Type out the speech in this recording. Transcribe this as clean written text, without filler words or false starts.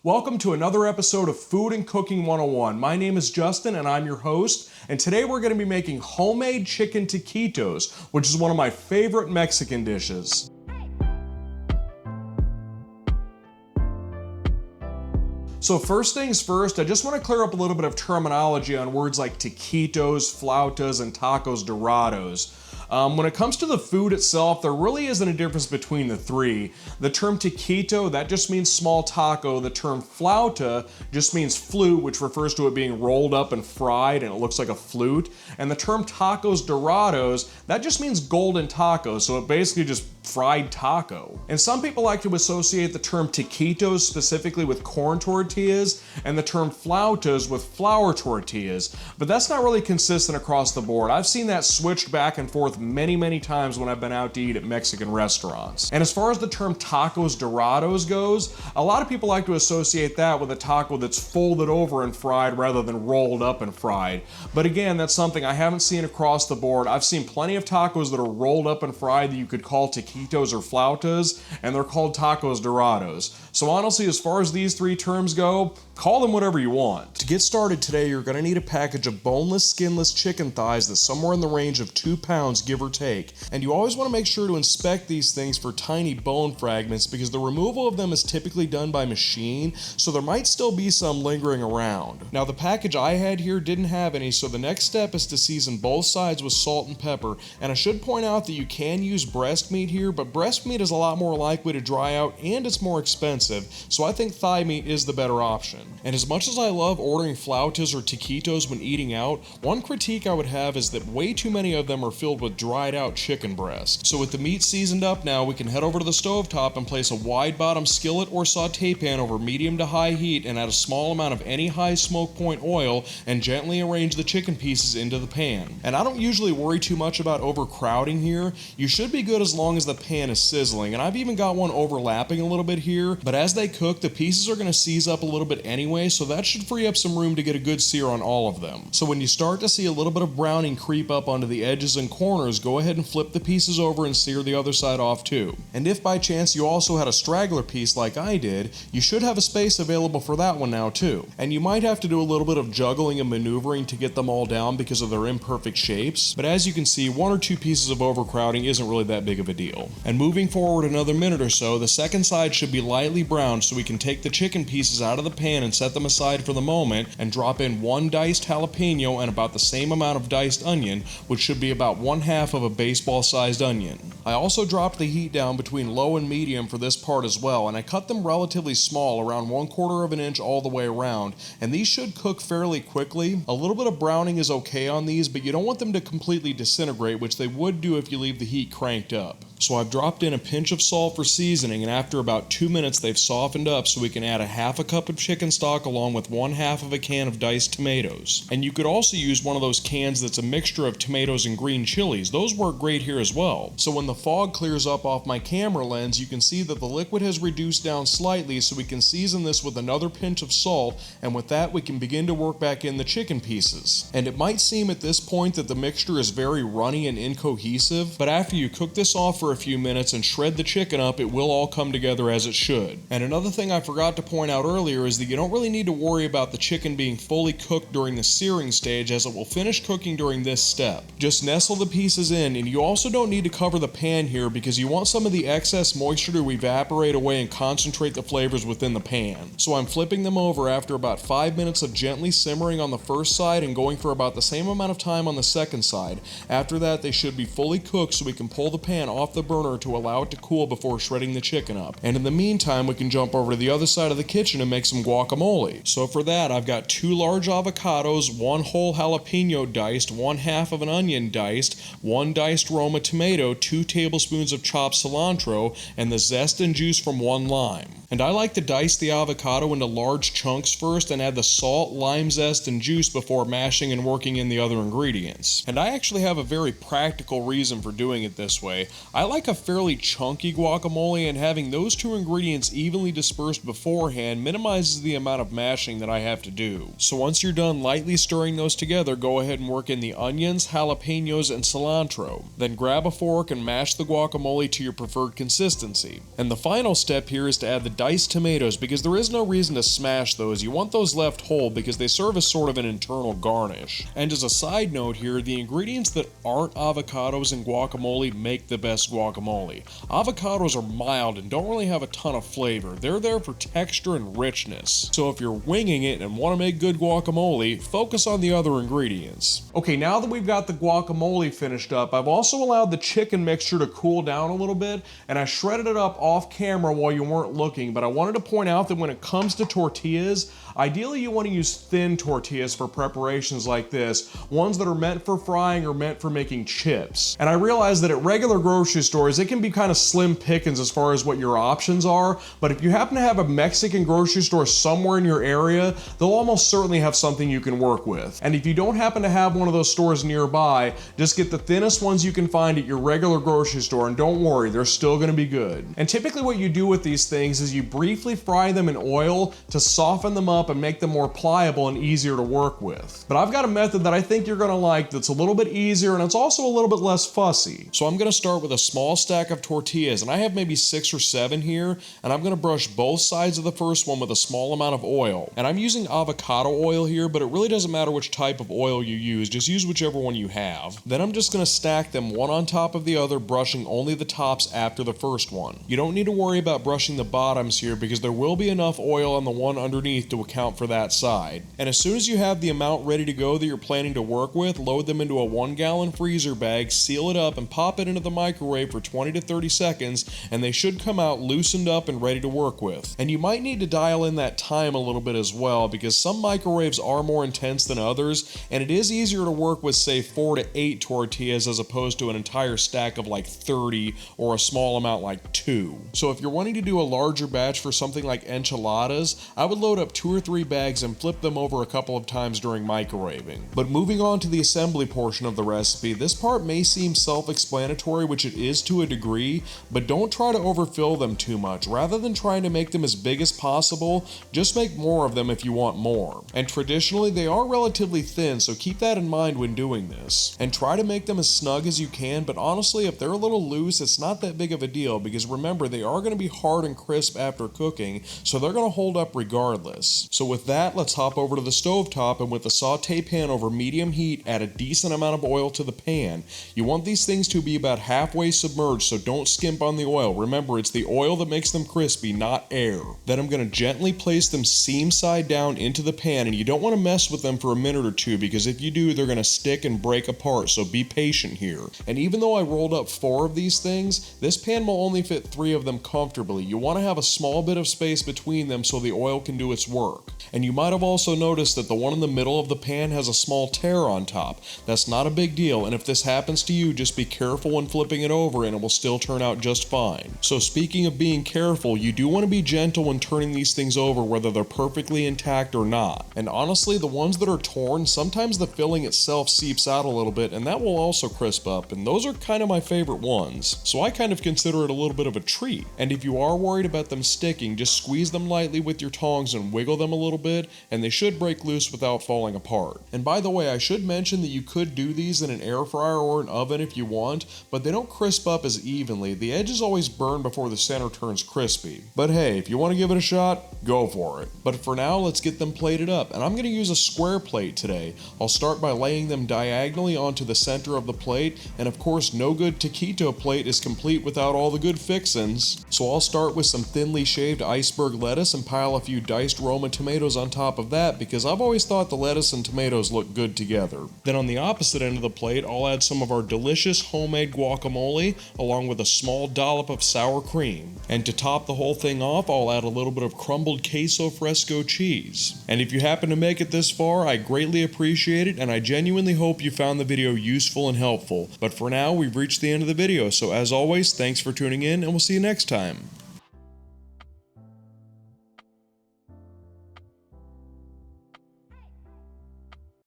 Welcome to another episode of Food and Cooking 101. My name is Justin and I'm your host, and today we're going to be making homemade chicken taquitos, which is one of my favorite Mexican dishes. So first things first, I just want to clear up a little bit of terminology on words like taquitos, flautas, and tacos dorados. When it comes to the food itself, there really isn't a difference between the three. The term taquito, that just means small taco. The term flauta just means flute, which refers to it being rolled up and fried and it looks like a flute. And the term tacos dorados, that just means golden taco, so it basically just fried taco. And some people like to associate the term taquitos specifically with corn tortillas and the term flautas with flour tortillas, but that's not really consistent across the board. I've seen that switched back and forth many times when I've been out to eat at Mexican restaurants. And as far as the term tacos dorados goes, a lot of people like to associate that with a taco that's folded over and fried rather than rolled up and fried. But again, that's something I haven't seen across the board. I've seen plenty of tacos that are rolled up and fried that you could call taquitos or flautas, and they're called tacos dorados. So honestly, as far as these three terms go, call them whatever you want. To get started today, you're going to need a package of boneless, skinless chicken thighs that's somewhere in the range of 2 pounds, give or take. And you always want to make sure to inspect these things for tiny bone fragments because the removal of them is typically done by machine, so there might still be some lingering around. Now the package I had here didn't have any, so the next step is to season both sides with salt and pepper. And I should point out that you can use breast meat here, but breast meat is a lot more likely to dry out and it's more expensive, so I think thigh meat is the better option. And as much as I love ordering flautas or taquitos when eating out, one critique I would have is that way too many of them are filled with dried out chicken breast. So with the meat seasoned up now, we can head over to the stovetop and place a wide bottom skillet or saute pan over medium to high heat and add a small amount of any high smoke point oil and gently arrange the chicken pieces into the pan. And I don't usually worry too much about overcrowding here. You should be good as long as the pan is sizzling, and I've even got one overlapping a little bit here, but as they cook, the pieces are going to seize up a little bit anyway, so that should free up some room to get a good sear on all of them. So when you start to see a little bit of browning creep up onto the edges and corners, go ahead and flip the pieces over and sear the other side off too. And if by chance you also had a straggler piece like I did, you should have a space available for that one now too. And you might have to do a little bit of juggling and maneuvering to get them all down because of their imperfect shapes, but as you can see, 1 or 2 pieces of overcrowding isn't really that big of a deal. And moving forward another minute or so, the second side should be lightly browned so we can take the chicken pieces out of the pan and set them aside for the moment and drop in 1 diced jalapeno and about the same amount of diced onion, which should be about 1/2 of a baseball sized onion. I also dropped the heat down between low and medium for this part as well, and I cut them relatively small, around 1/4 of an inch all the way around, and these should cook fairly quickly. A little bit of browning is okay on these, but you don't want them to completely disintegrate, which they would do if you leave the heat cranked up. So I've dropped in a pinch of salt for seasoning, and after about 2 minutes they've softened up, so we can add a 1/2 cup of chicken stock along with 1/2 of a can of diced tomatoes. And you could also use one of those cans that's a mixture of tomatoes and green chilies. Those work great here as well. So when the fog clears up off my camera lens, you can see that the liquid has reduced down slightly, so we can season this with another pinch of salt, and with that we can begin to work back in the chicken pieces. And it might seem at this point that the mixture is very runny and incohesive, but after you cook this off for a few minutes and shred the chicken up, it will all come together as it should. And another thing I forgot to point out earlier is that you don't really need to worry about the chicken being fully cooked during the searing stage, as it will finish cooking during this step. Just nestle the pieces in, and you also don't need to cover the pan here because you want some of the excess moisture to evaporate away and concentrate the flavors within the pan. So I'm flipping them over after about 5 minutes of gently simmering on the first side and going for about the same amount of time on the second side. After that, they should be fully cooked, so we can pull the pan off the burner to allow it to cool before shredding the chicken up. And in the meantime, we can jump over to the other side of the kitchen and make some guacamole. So for that, I've got 2 large avocados, 1 whole jalapeno diced, 1/2 of an onion diced, 1 diced Roma tomato, 2 tablespoons of chopped cilantro, and the zest and juice from 1 lime. And I like to dice the avocado into large chunks first and add the salt, lime zest, and juice before mashing and working in the other ingredients. And I actually have a very practical reason for doing it this way. I like a fairly chunky guacamole, and having those 2 ingredients evenly dispersed beforehand minimizes the amount of mashing that I have to do. So once you're done lightly stirring those together, go ahead and work in the onions, jalapenos, and cilantro cilantro. Then grab a fork and mash the guacamole to your preferred consistency. And the final step here is to add the diced tomatoes, because there is no reason to smash those. You want those left whole because they serve as sort of an internal garnish. And as a side note here, the ingredients that aren't avocados in guacamole make the best guacamole. Avocados are mild and don't really have a ton of flavor. They're there for texture and richness. So if you're winging it and want to make good guacamole, focus on the other ingredients. Okay, now that we've got the guacamole finished up, I've also allowed the chicken mixture to cool down a little bit, and I shredded it up off camera while you weren't looking, but I wanted to point out that when it comes to tortillas, ideally you want to use thin tortillas for preparations like this, ones that are meant for frying or meant for making chips. And I realize that at regular grocery stores, it can be kind of slim pickings as far as what your options are, but if you happen to have a Mexican grocery store somewhere in your area, they'll almost certainly have something you can work with. And if you don't happen to have one of those stores nearby, just get the thinnest ones you can find at your regular grocery store, and don't worry, they're still going to be good. And typically what you do with these things is you briefly fry them in oil to soften them up and make them more pliable and easier to work with. But I've got a method that I think you're going to like that's a little bit easier, and it's also a little bit less fussy. So I'm going to start with a small stack of tortillas, and I have maybe 6 or 7 here, and I'm going to brush both sides of the first one with a small amount of oil. And I'm using avocado oil here, but it really doesn't matter which type of oil you use, just use whichever one you have. Then I'm just going to stack them one on top of the other, brushing only the tops after the first one. You don't need to worry about brushing the bottoms here because there will be enough oil on the one underneath to account for that side. And as soon as you have the amount ready to go that you're planning to work with, load them into a 1-gallon freezer bag, seal it up, and pop it into the microwave for 20 to 30 seconds, and they should come out loosened up and ready to work with. And you might need to dial in that time a little bit as well, because some microwaves are more intense than others, and it is easier to work with, say, 4 to 8 tortillas as opposed to an entire stack of like 30 or a small amount like 2. So if you're wanting to do a larger batch for something like enchiladas, I would load up 2 or 3 bags and flip them over a couple of times during microwaving. But moving on to the assembly portion of the recipe, this part may seem self-explanatory, which it is to a degree, but don't try to overfill them too much. Rather than trying to make them as big as possible, just make more of them if you want more. And traditionally, they are relatively thin, so keep that in mind when doing this. And try to make them as snug as you can, but honestly, if they're a little loose, it's not that big of a deal, because remember, they are going to be hard and crisp after cooking, so they're going to hold up regardless. So with that, let's hop over to the stovetop, and with the saute pan over medium heat, add a decent amount of oil to the pan. You want these things to be about halfway submerged, so don't skimp on the oil. Remember, it's the oil that makes them crispy, not air. Then I'm going to gently place them seam side down into the pan, and you don't want to mess with them for a minute or two, because if you do, they're going to stick and break apart, so be patient here. And even though I rolled up 4 of these things, this pan will only fit 3 of them comfortably. You want to have a small bit of space between them so the oil can do its work. And you might have also noticed that the one in the middle of the pan has a small tear on top. That's not a big deal, and if this happens to you, just be careful when flipping it over and it will still turn out just fine. So speaking of being careful, you do want to be gentle when turning these things over, whether they're perfectly intact or not. And honestly, the ones that are torn, sometimes the filling itself seeps out a little bit, and that will also crisp up, and those are kind of my favorite ones. So I kind of consider it a little bit of a treat. And if you are worried about them sticking, just squeeze them lightly with your tongs and wiggle them a little bit, and they should break loose without falling apart. And by the way, I should mention that you could do these in an air fryer or an oven if you want, but they don't crisp up as evenly. The edges always burn before the center turns crispy. But hey, if you want to give it a shot, go for it. But for now, let's get them plated up, and I'm going to use a square plate today. I'll start by laying them diagonally onto the center of the plate, and of course, no good taquito plate is complete without all the good fixins. So I'll start with some thinly shaved iceberg lettuce and pile a few diced Roma tomatoes on top of that, because I've always thought the lettuce and tomatoes look good together. Then on the opposite end of the plate, I'll add some of our delicious homemade guacamole, along with a small dollop of sour cream. And to top the whole thing off, I'll add a little bit of crumbled queso fresco cheese. And if you happen to make it this far, I greatly appreciate it, and I genuinely hope you found the video useful and helpful. But for now, we've reached the end of the video, so as always, thanks for tuning in, and we'll see you next time.